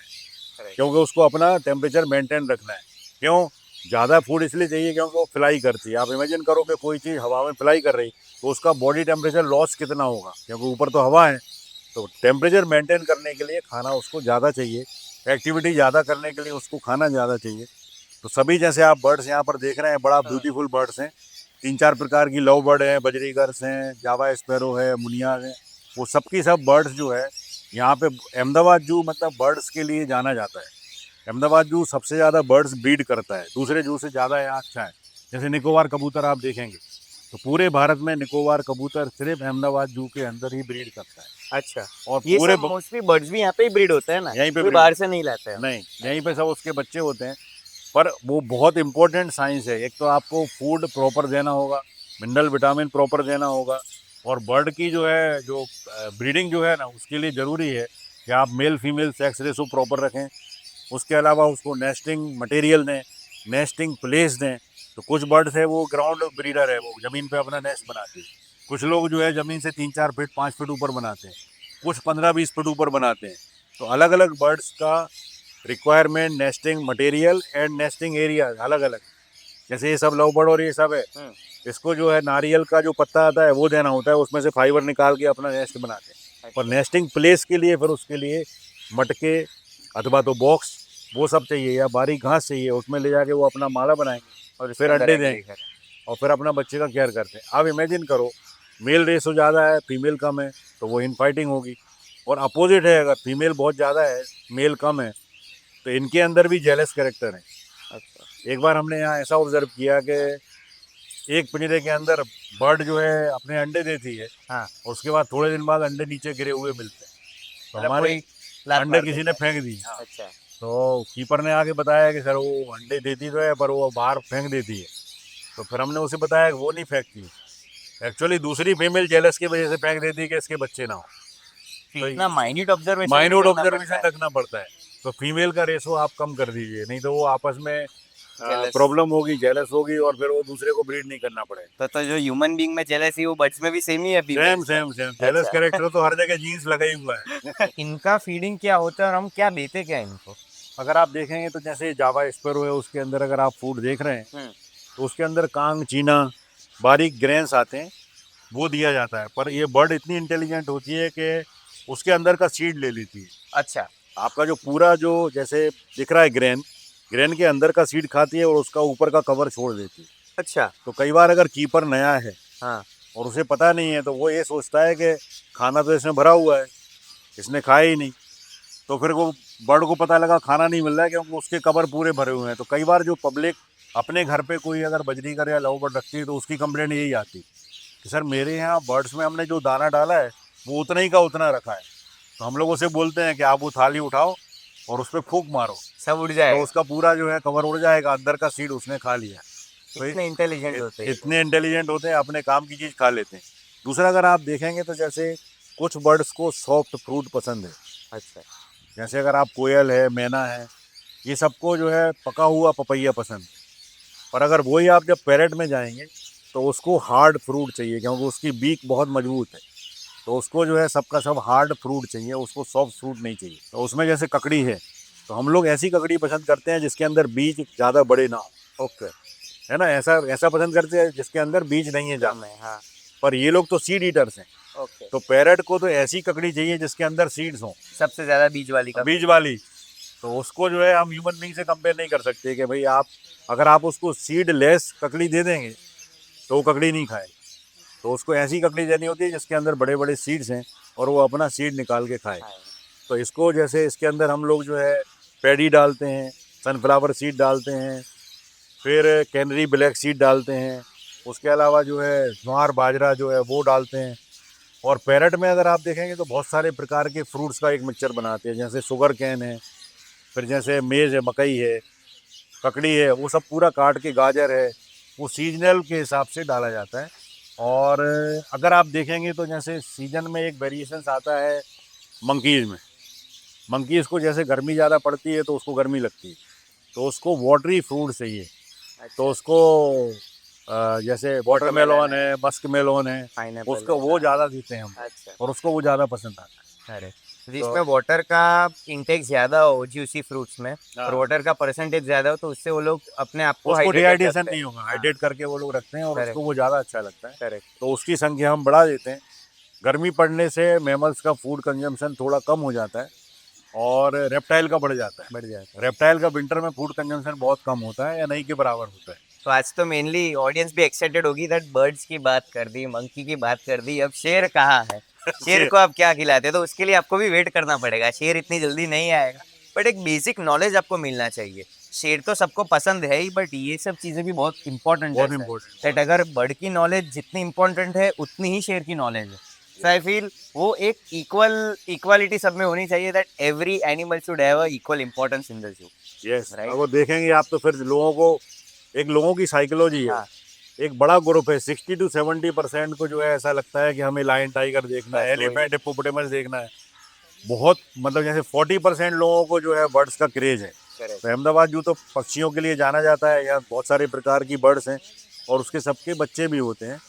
Correct. क्योंकि उसको अपना टेम्परेचर मेंटेन रखना है। क्यों ज़्यादा फूड इसलिए चाहिए क्योंकि वो फ्लाई करती है। आप इमेजिन करो कि कोई चीज़ हवा में फ्लाई कर रही तो उसका बॉडी टेम्परेचर लॉस कितना होगा, क्योंकि ऊपर तो हवा है। तो टेम्परेचर मेंटेन करने के लिए खाना उसको ज़्यादा चाहिए, एक्टिविटी ज़्यादा करने के लिए उसको खाना ज़्यादा चाहिए। तो सभी जैसे आप बर्ड्स यहाँ पर देख रहे हैं, बड़ा ब्यूटीफुल बर्ड्स हैं, 3-4 प्रकार की लव बर्ड हैं, बजरीगर्स हैं, जावा स्पैरो है, मुनिया है, वो सबकी सब बर्ड्स जो है यहाँ पे अहमदाबाद जू मतलब बर्ड्स के लिए जाना जाता है। अहमदाबाद जू सबसे ज़्यादा बर्ड्स ब्रीड करता है, दूसरे जू से ज़्यादा यहाँ अच्छा है। जैसे निकोबार कबूतर आप देखेंगे तो पूरे भारत में निकोबार कबूतर सिर्फ अहमदाबाद जू के अंदर ही ब्रीड करता है। अच्छा, और ये पूरे सब मोस्टली बर्ड्स भी यहाँ पे ही ब्रीड होते हैं ना? यहीं पे कोई breed- बाहर से नहीं लाते हैं? नहीं, यहीं पे सब उसके बच्चे होते हैं। पर वो बहुत इंपॉर्टेंट साइंस है, एक तो आपको फूड प्रॉपर देना होगा, मिनरल विटामिन प्रॉपर देना होगा, और बर्ड की जो है जो ब्रीडिंग जो है ना उसके लिए ज़रूरी है कि आप male female sex ratio proper रखें। उसके अलावा उसको नेस्टिंग मटेरियल दें, नेस्टिंग प्लेस दें। तो कुछ बर्ड्स है वो ग्राउंड ब्रीडर है, वो ज़मीन पे अपना नेस्ट बनाते हैं। कुछ लोग जो है ज़मीन से 3-4 फीट 5 फीट ऊपर बनाते हैं, कुछ 15-20 फीट ऊपर बनाते हैं। तो अलग अलग बर्ड्स का requirement, nesting material and nesting area अलग अलग। जैसे ये सब लव बर्ड और ये सब है, इसको जो है नारियल का जो पत्ता आता है वो देना होता है, उसमें से फाइबर निकाल के अपना नेस्ट बनाते हैं। पर नेस्टिंग प्लेस के लिए फिर उसके लिए मटके अथवा तो बॉक्स वो सब चाहिए, या बारीक घास चाहिए, उसमें ले जाके वो अपना माला बनाएंगे और फिर अंडे देंगे और फिर अपना बच्चे का केयर करते हैं। अब इमेजिन करो मेल रेशो ज़्यादा है, फीमेल कम है, तो वो इनफाइटिंग होगी। और अपोजिट है, अगर फीमेल बहुत ज़्यादा है, मेल कम है, तो इनके अंदर भी जेलस कैरेक्टर है। अच्छा। एक बार हमने यहाँ ऐसा ऑब्जर्व किया कि एक पिंजरे के अंदर बर्ड जो है अपने अंडे देती है, हाँ। और उसके बाद थोड़े दिन बाद अंडे नीचे गिरे हुए मिलते हैं। तो मतलब हमारे कोई लात अंडे मार किसी देता ने फेंक दी। है। अच्छा। तो कीपर ने आके बताया कि सर वो अंडे देती तो है पर वो बाहर फेंक देती है। तो फिर हमने उसे बताया कि वो नहीं फेंकती, एक्चुअली दूसरी फीमेल जेलस की वजह से फेंक देती है कि इसके बच्चे ना हो। तो इतना माइन्यूट ऑब्जर्वेशन माइन्यूट ऑब्जर्वेशन रखना पड़ता है। तो फीमेल का रेशो आप कम कर दीजिए, नहीं तो वो आपस में Jealous. प्रॉब्लम होगी, जेलस होगी और फिर वो दूसरे को ब्रीड नहीं करना पड़ेगा। तो जो ह्यूमन बीइंग में जेलसी वो बर्ड्स में भी सेम ही है सेम सेम सेम जेलस अच्छा। कैरेक्टर तो हर जगह जीन्स लगा ही हुआ है। इनका फीडिंग क्या होता है और हम क्या देते क्या इनको? अगर आप देखेंगे तो जैसे जावा स्पैरो है, उसके अंदर अगर आप फूड देख रहे हैं तो उसके अंदर कांग, चीना, बारीक ग्रेन्स आते हैं, वो दिया जाता है। पर ये बर्ड इतनी इंटेलिजेंट होती है कि उसके अंदर का सीड ले लेती है। अच्छा। आपका जो पूरा जो जैसे दिख रहा है ग्रेन, ग्रेन के अंदर का सीड खाती है और उसका ऊपर का कवर छोड़ देती है। अच्छा। तो कई बार अगर कीपर नया है हाँ। और उसे पता नहीं है तो वो ये सोचता है कि खाना तो इसमें भरा हुआ है, इसने खाया ही नहीं। तो फिर वो बर्ड को पता लगा खाना नहीं मिल रहा है क्योंकि उसके कवर पूरे भरे हुए हैं। तो कई बार जो पब्लिक अपने घर पे कोई अगर बजरीकर या लव बर्ड रखती है तो उसकी कंप्लेंट यही आती कि सर मेरे यहाँ बर्ड्स में हमने जो दाना डाला है वो उतना ही का उतना रखा है। तो हम लोग उसे बोलते हैं कि आप वो थाली उठाओ और उस पर फूंक मारो, सब उड़ तो जाएगा। उसका पूरा जो है कवर उड़ जाएगा, अंदर का सीड उसने खा लिया। तो इतने इंटेलिजेंट होते हैं। इतने इंटेलिजेंट होते हैं, अपने काम की चीज़ खा लेते हैं। दूसरा अगर आप देखेंगे तो जैसे कुछ बर्ड्स को सॉफ्ट फ्रूट पसंद है। अच्छा। जैसे अगर आप कोयल है, मैना है, ये सबको जो है पका हुआ पपैया पसंद है। पर अगर वही आप जब पैरेट में जाएंगे तो उसको हार्ड फ्रूट चाहिए क्योंकि उसकी बीक बहुत मजबूत है। तो उसको जो है सबका सब हार्ड फ्रूट चाहिए, उसको सॉफ्ट फ्रूट नहीं चाहिए। तो उसमें जैसे ककड़ी है तो हम लोग ऐसी ककड़ी पसंद करते हैं जिसके अंदर बीज ज़्यादा बड़े ना हो। ओके। है ना, ऐसा ऐसा पसंद करते हैं जिसके अंदर बीज नहीं है ज़्यादा। हाँ। पर ये लोग तो सीड ईटर्स हैं, ओके। तो पैरेट को तो ऐसी ककड़ी चाहिए जिसके अंदर सीड्स हों, सबसे ज्यादा बीज वाली का। बीज वाली। तो उसको जो है हम ह्यूमन बींग से कंपेयर नहीं कर सकते कि भाई आप अगर आप उसको सीड लेस ककड़ी दे देंगे तो वो ककड़ी नहीं खाए। तो उसको ऐसी ककड़ी देनी होती है जिसके अंदर बड़े बड़े सीड्स हैं और वो अपना सीड निकाल के खाए। तो इसको जैसे इसके अंदर हम लोग जो है पैडी डालते हैं, सनफ्लावर सीड डालते हैं, फिर कैनरी ब्लैक सीड डालते हैं, उसके अलावा जो है ज्वार बाजरा जो है वो डालते हैं। और पैरेट में अगर आप देखेंगे तो बहुत सारे प्रकार के फ्रूट्स का एक मिक्सचर बनाते हैं, जैसे शुगर कैन है, फिर जैसे मेज़ है, मकई है, ककड़ी है, वो सब पूरा काट के, गाजर है, वो सीजनल के हिसाब से डाला जाता है। और अगर आप देखेंगे तो जैसे सीजन में एक वेरिएशंस आता है मंकीज़ में। मंकीज़ को जैसे गर्मी ज़्यादा पड़ती है तो उसको गर्मी लगती है, तो उसको वाटरी फ्रूट चाहिए। तो उसको जैसे वाटरमेलन है, मस्क मेलोन है, पाइनएप्पल। उसको वो ज़्यादा देते हैं हम, अच्छा। और उसको वो ज़्यादा पसंद आता है। अरे जिसमें वाटर का इंटेक ज्यादा हो जूसी फ्रूट्स में हाँ। और वाटर का परसेंटेज ज्यादा हो तो उससे वो लोग अपने आप को उसको hydrated डिहाइड्रेशन रखते हैं। नहीं होगा, हाइड्रेट करके वो लोग रखते हैं और Correct. उसको वो ज़्यादा अच्छा लगता है। करेक्ट। तो उसकी संख्या हम बढ़ा देते हैं। गर्मी पड़ने से मैमल्स का फूड कंजम्पशन थोड़ा कम हो जाता है और रेप्टाइल का बढ़ जाता है। बढ़ जाता है। रेप्टाइल का विंटर में फूड कंजम्पशन बहुत कम होता है या नहीं के बराबर होता है। तो आज तो मेनली ऑडियंस भी एक्साइटेड होगी दैट बर्ड्स की बात कर दी, मंकी की बात कर दी, अब शेर कहाँ है? शेर को आप क्या खिलाते हैं? तो उसके लिए आपको भी वेट करना पड़ेगा, शेर इतनी जल्दी नहीं आएगा। बट एक बेसिक नॉलेज आपको मिलना चाहिए। शेर तो सबको पसंद है ही, बट ये सब चीज़ें भी बहुत इंपॉर्टेंट बहुत है इम्पोर्टेंट। दैट अगर बर्ड की नॉलेज जितनी इंपॉर्टेंट है उतनी ही शेर की नॉलेज है। सो आई फील वो एक इक्वालिटी सब में होनी चाहिए that every animal should have a equal importance in the जू। Yes, Right. वो देखेंगे आप तो फिर लोगों को, एक लोगों की साइकोलॉजी है। हाँ। एक बड़ा ग्रुप है, 60 to 70% को जो है ऐसा लगता है कि हमें लायन टाइगर देखना है, बस वही। एलिफेंट हिप्पोपोटेमस देखना है। बहुत मतलब जैसे 40% लोगों को जो है बर्ड्स का क्रेज है। तो अहमदाबाद जू तो पक्षियों के लिए जाना जाता है, यहाँ बहुत सारे प्रकार की बर्ड्स हैं और उसके सबके बच्चे भी होते हैं।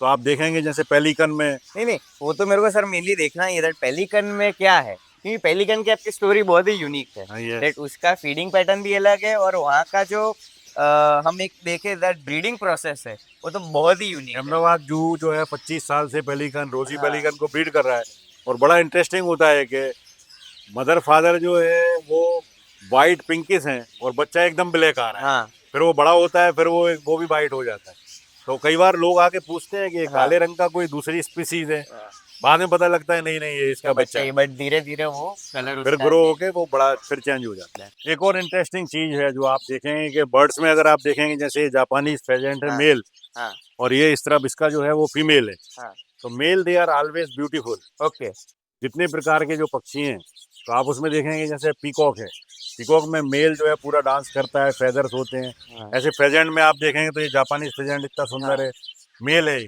तो आप देखेंगे जैसे पेलिकन में, नहीं वो तो मेरे को सर मेनली देखना ही है दैट पेलिकन में क्या है, क्योंकि पेलिकन की आपकी स्टोरी बहुत ही यूनिक है। हाँ, yes. दैट उसका फीडिंग पैटर्न भी अलग है और वहाँ का जो हम एक देखे दैट ब्रीडिंग प्रोसेस है वो तो बहुत ही यूनिक है। अहमदाबाद जू जो है 25 साल से पेलिकन, रोजी हाँ। पेलिकन को ब्रीड कर रहा है। और बड़ा इंटरेस्टिंग होता है कि मदर फादर जो है वो वाइट पिंकिश हैं और बच्चा एकदम ब्लैक आ रहा है। हाँ। फिर वो बड़ा होता है, फिर वो भी वाइट हो जाता है। तो कई बार लोग आके पूछते हैं कि ये हाँ। काले रंग का कोई दूसरी स्पीसीज है, बाद में पता लगता है नहीं नहीं ये इसका बच्चा है। बट धीरे धीरे वो कलर फिर ग्रो होके वो बड़ा फिर चेंज हो जाता है। एक और इंटरेस्टिंग चीज है जो आप देखेंगे कि बर्ड्स में अगर आप देखेंगे जैसे जापानीज फेजेंट है हाँ। मेल, हाँ। और ये इस तरफ इसका जो है वो फीमेल है। हाँ। तो male they are always beautiful. Okay. जितने प्रकार के जो पक्षी हैं तो आप उसमें देखेंगे जैसे पीकॉक है, पीकॉक में मेल जो है पूरा डांस करता है, फेदर्स होते हैं। हाँ। ऐसे फेजेंट में आप देखेंगे तो ये जापानीज फेजेंट इतना सुंदर हाँ। है, मेल है।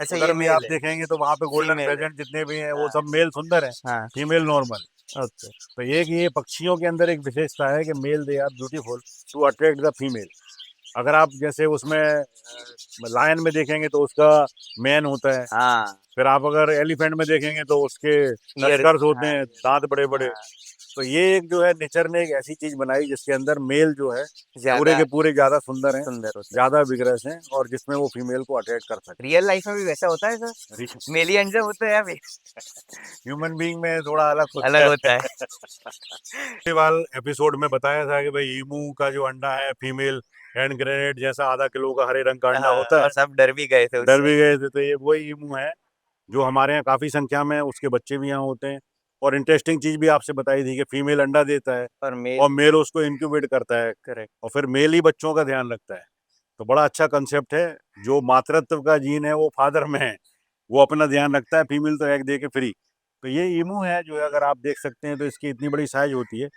अच्छा उधर ये में मेल आप है। देखेंगे तो वहाँ पे गोल्डन Female है। फेजेंट जितने भी हैं वो हाँ। सब मेल सुंदर है, हाँ। Female normal. ओके तो एक ये पक्षियों के अंदर एक विशेषता है कि male they are beautiful to attract the female. अगर आप जैसे उसमें लायन में देखेंगे तो उसका मैन होता है, हाँ फिर आप अगर एलिफेंट में देखेंगे तो उसके ईयर टस्कर्स होते हाँ हैं, दांत बड़े बड़े। हाँ तो ये एक जो है नेचर ने एक ऐसी चीज बनाई जिसके अंदर मेल जो है पूरे ज्यादा के पूरे ज्यादा सुंदर हैं, सुंदर होता ज्यादा विग्रस हैं, और जिसमें वो फीमेल को अट्रैक्ट कर है। रियल लाइफ में भी वैसा होता है सर? सकते। मेल ही अंडे होते हैं या फिर ह्यूमन बीइंग में थोड़ा अलग होता अलग है। होता है? पिछले वाल एपिसोड में बताया था कि भाई ईमू का जो अंडा है फीमेल हैंड ग्रेनेड जैसा आधा किलो का हरे रंग का अंडा हाँ, होता है। और सब डर भी गए थे डर उससे। भी गए थे। तो ये वही ईमू है जो हमारे यहाँ काफी संख्या में है, उसके बच्चे भी यहाँ होते हैं। और इंटरेस्टिंग चीज भी आपसे बताई थी कि फीमेल अंडा देता है और और मेल मेल उसको इंक्यूबेट करता है, करेक्ट और फिर मेल ही बच्चों का ध्यान रखता है। तो बड़ा अच्छा कंसेप्ट है। जो मातृत्व का जीन है वो फादर में है, वो अपना ध्यान रखता है, फीमेल तो एग दे के फ्री। तो ये ईमू है जो है, अगर आप देख सकते हैं तो इसकी इतनी बड़ी साइज होती है।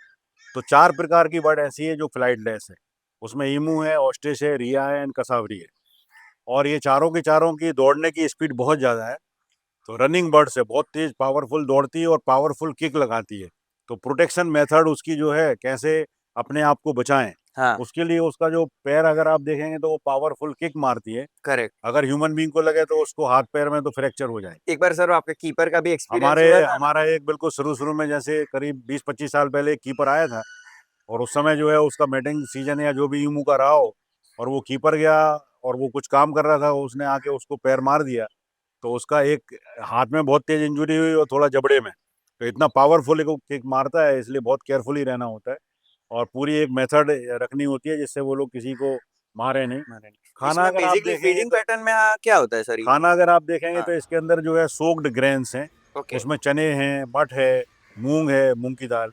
तो 4 प्रकार की बर्ड ऐसी है जो फ्लाइटलेस है। उसमें ईमू है, ऑस्ट्रिच है, रिया है एंड कसावरी है। और ये चारों के चारों की दौड़ने की स्पीड बहुत ज़्यादा है। तो रनिंग बर्ड्स है, बहुत तेज पावरफुल दौड़ती है और पावरफुल किक लगाती है। तो प्रोटेक्शन मेथड उसकी जो है, कैसे अपने आप को बचाएं, हाँ उसके लिए उसका जो पैर अगर आप देखेंगे तो वो पावरफुल किक मारती है। करेक्ट। अगर ह्यूमन बीइंग को लगे तो उसको हाथ पैर में तो फ्रैक्चर हो जाए। एक बार सर आपके कीपर का भी एक्सपीरियंस हमारे हुआ था ना? हमारा एक बिल्कुल शुरू में जैसे करीब 20-25 साल पहले एक कीपर आया था, और उस समय जो है उसका मैटिंग सीजन या जो भी ईमू का रहा हो, और वो कीपर गया और वो कुछ काम कर रहा था, उसने आके उसको पैर मार दिया। तो उसका एक हाथ में बहुत तेज इंजरी हुई और थोड़ा जबड़े में। तो इतना पावरफुल एक किक मारता है, इसलिए बहुत केयरफुली रहना होता है। और पूरी एक मेथड रखनी होती है जिससे वो लोग किसी को मारे नहीं। खाना इसमें अगर आप बेसिकली देखेंगे फीडिंग तो पैटर्न में क्या होता है सर ये? खाना अगर आप देखेंगे हाँ तो इसके अंदर जो है सोक्ड ग्रेन्स हैं। ओके उसमें चने हैं, मठ है, मूंग की दाल।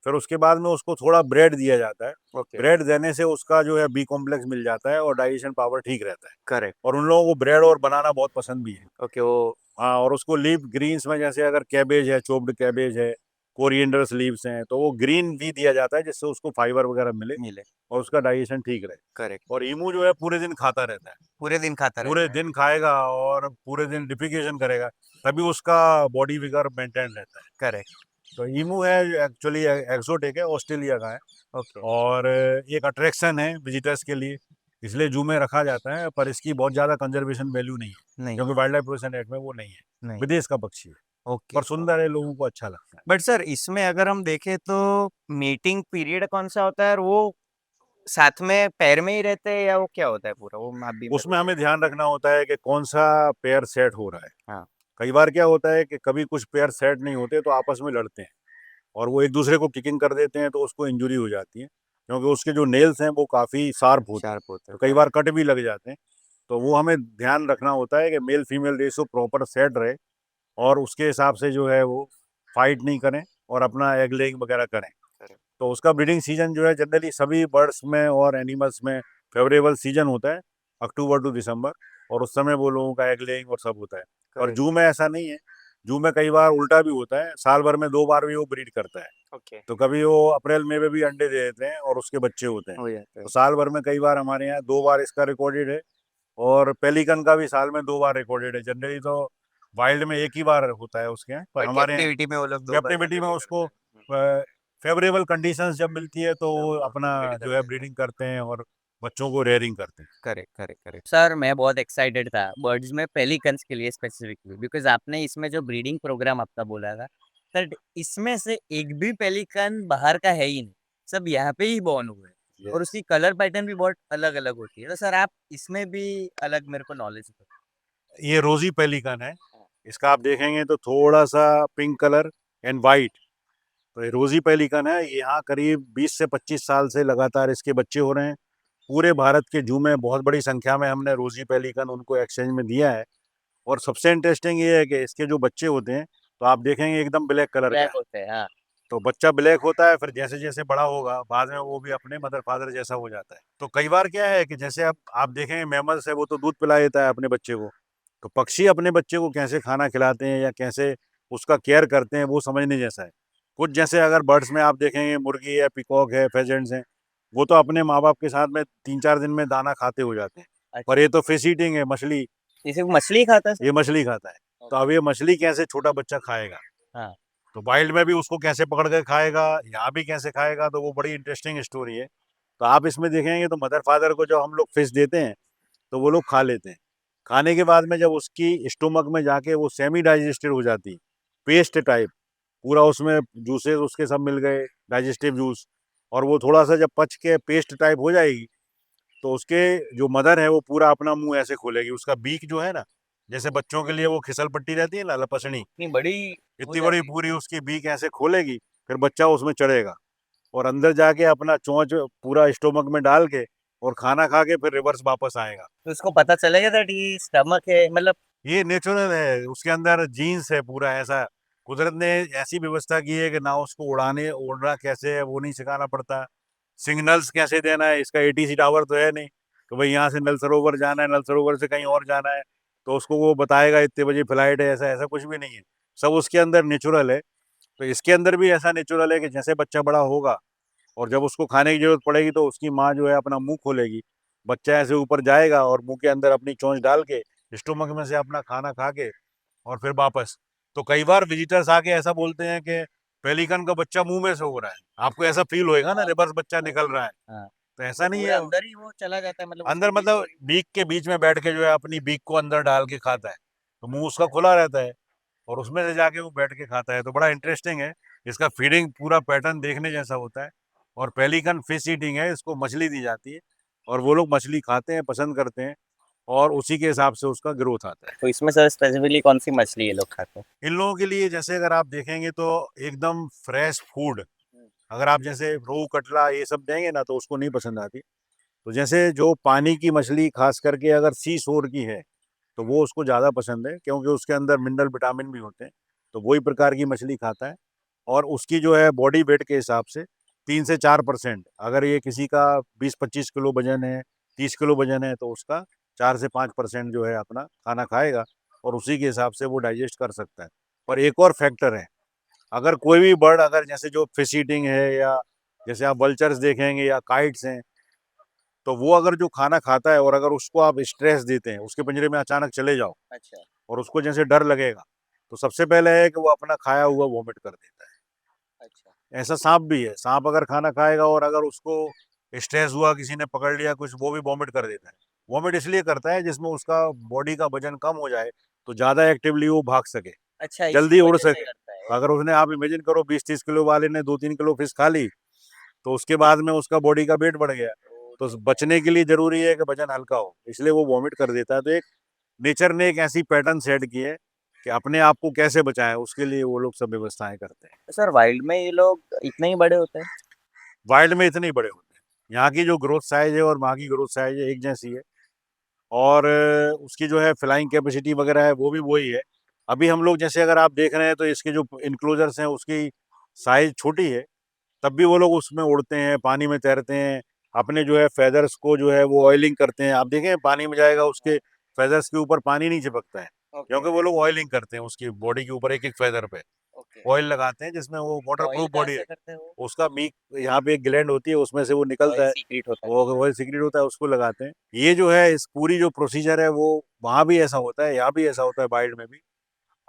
फिर उसके बाद में उसको थोड़ा ब्रेड दिया जाता है। ओके ब्रेड देने से उसका जो है बी कॉम्प्लेक्स मिल जाता है और डाइजेशन पावर ठीक रहता है। करेक्ट और उन लोगों को ब्रेड और बनाना बहुत पसंद भी है। ओके वो हाँ, और उसको लीफ ग्रीन्स में जैसे अगर कैबेज है, चोप्ड कैबेज है, कोरिएंडर्स लीव्स हैं, तो वो ग्रीन भी दिया जाता है जिससे उसको फाइबर वगैरह मिले मिले और उसका डाइजेशन ठीक रहे। करेक्ट। और ईमू जो है पूरे दिन खाता रहता है, पूरे दिन खाता पूरे रहता है। दिन खाएगा और पूरे दिन डिफिकेशन करेगा, तभी उसका बॉडी फिगर मेंटेन रहता है। करेक्ट तो ईमू है एक्चुअली एक्सोटिक है, ऑस्ट्रेलिया का है। ओके और एक अट्रैक्शन है विजिटर्स के लिए, इसलिए जू में रखा जाता है। पर इसकी बहुत ज़्यादा कंजर्वेशन वैल्यू नहीं है, नहीं क्योंकि वाइल्ड लाइफ प्रोटेक्शन एक्ट में वो नहीं है। नहीं विदेश का पक्षी है, ओके। पर सुंदर है, लोगों को अच्छा लगता है। बट सर इसमें अगर हम देखें तो मीटिंग पीरियड कौन सा होता है और वो साथ में पैर में ही रहते हैं या वो क्या होता है पूरा? वो आप भी मेरे उसमें हमें ध्यान रखना होता है कि कौन सा पेयर सेट हो रहा है। हाँ कई बार क्या होता है कि कभी कुछ पेयर सेट नहीं होते तो आपस में लड़ते हैं और वो एक दूसरे को किकिंग कर देते हैं, तो उसको इंजरी हो जाती है, क्योंकि उसके जो नेल्स हैं वो काफ़ी शार्प होते हैं। शार्प होता तो है कई बार कट भी लग जाते हैं। तो वो हमें ध्यान रखना होता है कि male female ratio proper set रहे, और उसके हिसाब से जो है वो फाइट नहीं करें और अपना एग लेइंग वगैरह करें। करेक्ट तो उसका ब्रीडिंग सीजन जो है जनरली सभी बर्ड्स में और एनिमल्स में फेवरेबल सीजन होता है, अक्टूबर टू दिसंबर। और उस समय वो लोगों का एग लेइंग और सब होता है। और करेक्ट जू में ऐसा नहीं है। जू में कई बार उल्टा भी होता है, साल भर में 2 बार भी वो ब्रीड करता है। ओके तो कभी वो अप्रैल मई में भी अंडे दे देते हैं और उसके बच्चे होते हैं। हो जाता है तो साल भर में कई बार हमारे यहाँ 2 बार इसका रिकॉर्डेड है। और पेलिकन का भी साल में 2 बार रिकॉर्डेड है। जनरली तो वाइल्ड में एक ही बार होता है उसके यहाँ, पर बट हमारे यहाँ कैप्टिविटी में वो लोग 2 बार कैप्टिविटी में भी उसको करते हैं। फेवरेबल कंडीशंस जब मिलती है तो वो अपना breed जो है करते हैं। ब्रीडिंग करते हैं और बच्चों को रेयरिंग करते हैं। करेक्ट करेक्ट करेक्ट सर मैं बहुत एक्साइटेड था बर्ड्स में पेलिकन्स के लिए स्पेसिफिकली बिकॉज आपने इसमें जो ब्रीडिंग प्रोग्राम आपका बोला था सर इसमें से एक भी पेलिकन बाहर का है ही नहीं, सब यहाँ पे ही बॉर्न हुए हैं और Yes. उसकी कलर पैटर्न भी बहुत अलग अलग होती है। तो सर आप इसमें भी अलग मेरे को नॉलेज दो। ये रोजी पेलिकन है। इसका आप देखेंगे तो थोड़ा सा पिंक कलर एंड वाइट। तो ये रोजी पेलिकन है। यहाँ करीब 20 से 25 साल से लगातार इसके बच्चे हो रहे हैं। पूरे भारत के जू में बहुत बड़ी संख्या में हमने रोजी पेलिकन उनको एक्सचेंज में दिया है। और सबसे इंटरेस्टिंग ये है कि इसके जो बच्चे होते हैं तो आप देखेंगे एकदम ब्लैक कलर का ब्लैक है। होते हैं हाँ। तो बच्चा ब्लैक होता है, फिर जैसे जैसे बड़ा होगा बाद में वो भी अपने मदर फादर जैसा हो जाता है। तो कई बार क्या है कि जैसे आप देखेंगे मैमल्स है, वो तो दूध पिला देता है अपने बच्चे को। तो पक्षी अपने बच्चे को कैसे खाना खिलाते हैं या कैसे उसका केयर करते हैं वो समझने जैसा है। कुछ जैसे अगर बर्ड्स में आप देखेंगे, मुर्गी है, पिकॉक है, फेजेंट्स हैं, वो तो अपने माँ बाप के साथ में 3-4 दिन में दाना खाते हो जाते हैं। पर अच्छा ये तो फिश ईटिंग है, मछली, इसे मछली खाता है ये सर? मछली खाता है। तो अब ये मछली कैसे छोटा बच्चा खाएगा? हाँ तो वाइल्ड में भी उसको कैसे पकड़ कर खाएगा, यहाँ भी कैसे खाएगा, तो वो बड़ी इंटरेस्टिंग स्टोरी है। तो आप इसमें देखेंगे तो मदर फादर को जब हम लोग फिश देते हैं तो वो लोग खा लेते हैं। खाने के बाद में जब उसकी स्टोमक में जाके वो सेमी डाइजेस्टेड हो जाती, पेस्ट टाइप, पूरा उसमें जूसेस उसके सब मिल गए, डाइजेस्टिव जूस, और वो थोड़ा सा जब पच के पेस्ट टाइप हो जाएगी, तो उसके जो मदर है वो पूरा अपना मुंह ऐसे खोलेगी। उसका बीक जो है ना, जैसे बच्चों के लिए वो खिसल पट्टी रहती है ना, लपसणी, इतनी बड़ी हो इतनी बड़ी जाती है। पूरी उसकी बीक ऐसे खोलेगी, फिर बच्चा उसमें चढ़ेगा और अंदर जाके अपना चोंच पूरा स्टोमक में डाल के और खाना खा के फिर रिवर्स वापस आएगा। तो उसको पता चलेगा दैट ये स्टमक है, मतलब ये नेचुरल है, उसके अंदर जीन्स है पूरा ऐसा। कुदरत ने ऐसी व्यवस्था की है कि ना उसको उड़ना कैसे है वो नहीं सिखाना पड़ता, सिग्नल्स कैसे देना है, इसका एटीसी टावर तो है नहीं कि भाई यहाँ से नल सरोवर जाना है, नल सरोवर से कहीं और जाना है तो उसको वो बताएगा इतने बजे फ्लाइट है, ऐसा ऐसा कुछ भी नहीं है। सब उसके अंदर नेचुरल है। तो इसके अंदर भी ऐसा नेचुरल है कि जैसे बच्चा बड़ा होगा और जब उसको खाने की जरूरत पड़ेगी तो उसकी माँ जो है अपना मुंह खोलेगी, बच्चा ऐसे ऊपर जाएगा और मुंह के अंदर अपनी चोंच डाल के स्टोमक में से अपना खाना खा के और फिर वापस। तो कई बार विजिटर्स आके ऐसा बोलते हैं कि पेलिकन का बच्चा मुंह में से हो रहा है, आपको ऐसा फील होएगा ना हाँ, रिवर्स बच्चा निकल रहा है। हाँ, तो तो ऐसा नहीं पूरे है, अंदर ही वो चला जाता है, मतलब अंदर उसके बीच मतलब में। बीक के बीच में बैठ के जो है अपनी बीक को अंदर डाल के खाता है, तो मुंह उसका खुला रहता है और उसमें से जाके वो बैठ के खाता है। तो बड़ा इंटरेस्टिंग है, इसका फीडिंग पूरा पैटर्न देखने जैसा होता है। और पेलिकन फिश ईटिंग है, इसको मछली दी जाती है और वो लोग मछली खाते हैं, पसंद करते हैं, और उसी के हिसाब से उसका ग्रोथ आता है। तो इसमें सर स्पेसिफिकली कौन सी मछली ये लोग खाते हैं? इन लोगों के लिए जैसे अगर आप देखेंगे तो एकदम फ्रेश फूड, अगर आप जैसे रोहू कटला ये सब देंगे ना तो उसको नहीं पसंद आती। तो जैसे जो पानी की मछली खास करके अगर सी शोर की है तो वो उसको ज़्यादा पसंद है, क्योंकि उसके अंदर मिनरल विटामिन भी होते हैं। तो वही प्रकार की मछली खाता है। और उसकी जो है बॉडी वेट के हिसाब से 3 से 4%, अगर ये किसी का 20-25 किलो वजन है, 30 किलो वजन है, तो उसका 4 से 5% जो है अपना खाना खाएगा और उसी के हिसाब से वो डाइजेस्ट कर सकता है। और एक और फैक्टर है, अगर कोई भी बर्ड, अगर जैसे जो फिश ईटिंग है या जैसे आप वल्चर्स देखेंगे या काइट्स हैं, तो वो अगर जो खाना खाता है और अगर उसको आप स्ट्रेस देते हैं, उसके पिंजरे में अचानक चले जाओ अच्छा, और उसको जैसे डर लगेगा, तो सबसे पहले है कि वो अपना खाया हुआ वॉमिट कर देता है। अच्छा। ऐसा सांप भी है, सांप अगर खाना खाएगा और अगर उसको स्ट्रेस हुआ, किसी ने पकड़ लिया कुछ, वो भी वॉमिट कर देता है। वॉमिट इसलिए करता है जिसमें उसका बॉडी का वजन कम हो जाए, तो ज़्यादा एक्टिवली वो भाग सके, अच्छा, इसी जल्दी उड़ वजह से सके। करता है। अगर उसने, आप इमेजिन करो 20-30 किलो वाले ने 2-3 किलो फिश खा ली, तो उसके बाद में उसका बॉडी का वेट बढ़ गया, तो बचने के लिए जरूरी है कि वजन हल्का हो, इसलिए वो वॉमिट कर देता है। तो एक नेचर ने एक ऐसी पैटर्न सेट की है कि अपने आप को कैसे बचाएं, उसके लिए वो लोग सब व्यवस्थाएं करते हैं। तो सर वाइल्ड में ये लोग इतने ही बड़े होते हैं? वाइल्ड में इतने ही बड़े होते हैं। यहाँ की जो ग्रोथ साइज है और वहाँ की ग्रोथ साइज है एक जैसी है, और उसकी जो है फ्लाइंग कैपेसिटी वगैरह है वो भी वही है। अभी हम लोग जैसे अगर आप देख रहे हैं तो इसके जो इंक्लोजर्स हैं उसकी साइज छोटी है, तब भी वो लोग उसमें उड़ते हैं, पानी में तैरते हैं, अपने जो है फेदर्स को जो है वो ऑयलिंग करते हैं। आप देखें पानी में जाएगा, उसके फेदर्स के ऊपर पानी नहीं चिपकता है, ओके, क्योंकि वो लोग ऑयलिंग करते हैं उसकी बॉडी के ऊपर, एक एक फेदर पे ओके। ऑयल लगाते हैं जिसमें वो वाटर ऑयल प्रूफ कहाँ बॉडी से है। करते हैं वो? उसका मीक, यहाँ पे एक ग्लैंड होती है उसमें से वो निकलता ऑयल है, सीक्रेट होता है। वो ऑयल सीक्रेट होता है, उसको लगाते हैं। ये जो है इस पूरी जो प्रोसीजर है वो वहाँ भी ऐसा होता है, यहाँ भी ऐसा होता है, वाइल्ड में भी।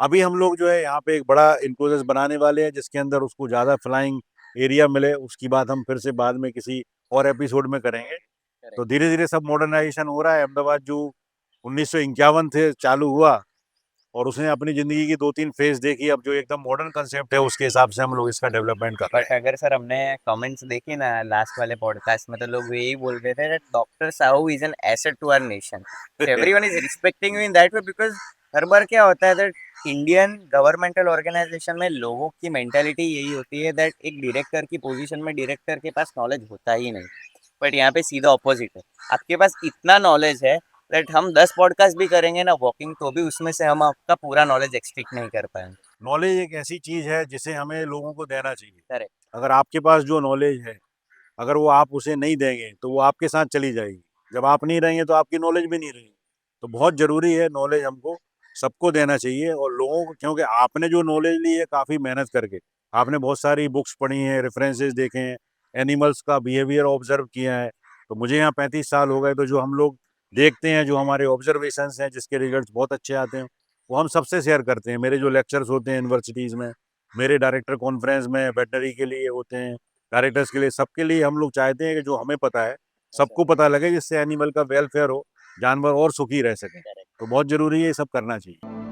अभी हम लोग जो है यहाँ पे एक बड़ा इंक्लोजर बनाने वाले हैं जिसके अंदर उसको ज़्यादा फ्लाइंग एरिया मिले, उसकी बात हम फिर से बाद में किसी और एपिसोड में करेंगे। तो करेक्ट। धीरे धीरे सब मॉडर्नाइजेशन हो रहा है। अहमदाबाद जो 1951 से चालू हुआ और उसने अपनी ज़िंदगी की 2-3 फेज देखी, अब जो एकदम मॉडर्न कंसेप्ट है उसके हिसाब से हम लोग इसका डेवलपमेंट कर रहे बट अगर सर हमने कमेंट्स देखे ना लास्ट वाले पॉडकास्ट में, तो लोग यही बोल रहे थे doctor Sahu is an asset to our nation, so हैं। Everyone is respecting you in that way, because हर बार क्या होता है दैट इंडियन गवर्नमेंटल ऑर्गेनाइजेशन में लोगों की मेंटालिटी यही होती है दैट एक डायरेक्टर की पोजीशन में डायरेक्टर के पास नॉलेज होता ही नहीं, बट यहाँ पे सीधा ऑपोजिट है। आपके पास इतना नॉलेज है दैट हम 10 पॉडकास्ट भी करेंगे ना वॉकिंग, तो भी उसमें से हम आपका पूरा नॉलेज एक्सट्रैक्ट नहीं कर पाएंगे। नॉलेज एक ऐसी चीज़ है जिसे हमें लोगों को देना चाहिए। करेक्ट। अगर आपके पास जो नॉलेज है, अगर वो आप उसे नहीं देंगे तो वो आपके साथ चली जाएगी। जब आप नहीं रहेंगे तो आपकी नॉलेज भी नहीं रहेगी। तो बहुत ज़रूरी है नॉलेज हमको सबको देना चाहिए, और लोगों को, क्योंकि आपने जो नॉलेज ली है काफ़ी मेहनत करके, आपने बहुत सारी बुक्स पढ़ी हैं, रेफरेंसेस देखे हैं, एनिमल्स का बिहेवियर ऑब्जर्व किया है। तो मुझे यहाँ 35 साल हो गए, तो जो हम लोग देखते हैं, जो हमारे ऑब्जर्वेशंस हैं जिसके रिजल्ट बहुत अच्छे आते हैं, वो हम सबसे शेयर करते हैं। मेरे जो लेक्चर्स होते हैं यूनिवर्सिटीज़ में, मेरे डायरेक्टर कॉन्फ्रेंस में वेटनरी के लिए होते हैं, डायरेक्टर्स के लिए, सबके लिए हम लोग चाहते हैं कि जो हमें पता है सबको पता लगे, जिससे एनिमल का वेलफेयर हो, जानवर और सुखी रह सकें। तो बहुत ज़रूरी है, ये सब करना चाहिए।